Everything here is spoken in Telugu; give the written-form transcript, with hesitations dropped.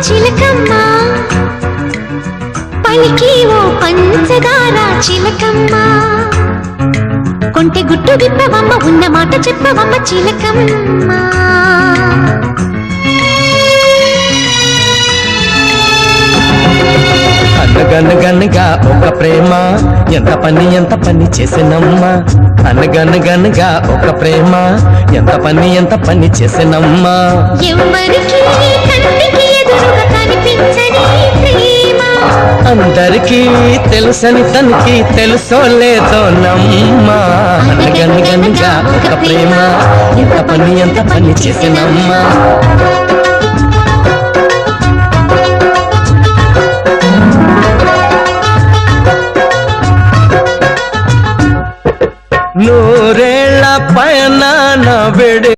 చిలకమ్మా పలికి ఓ పంచదార చిలకమ్మా కొంటె గుట్టు విప్పవమ్మ ఉన్న మాట చెప్పవమ్మ చిలకమ్మా అనగనగనగా ఒక ప్రేమ ఎంత పని చేసినమ్మా అనగనగనగా ఒక ప్రేమ ఎంత పని చేసినమ్మా ఎవరికి కంటికి ఎదురుగా కనిపించని ప్రేమ అందరికీ తెలుసని తనకి తెలుసో లేదో నమ్మా అనగనగనగా ఒక ప్రేమ ఎంత పని చేసినమ్మా నూరేళ్ల పయన నా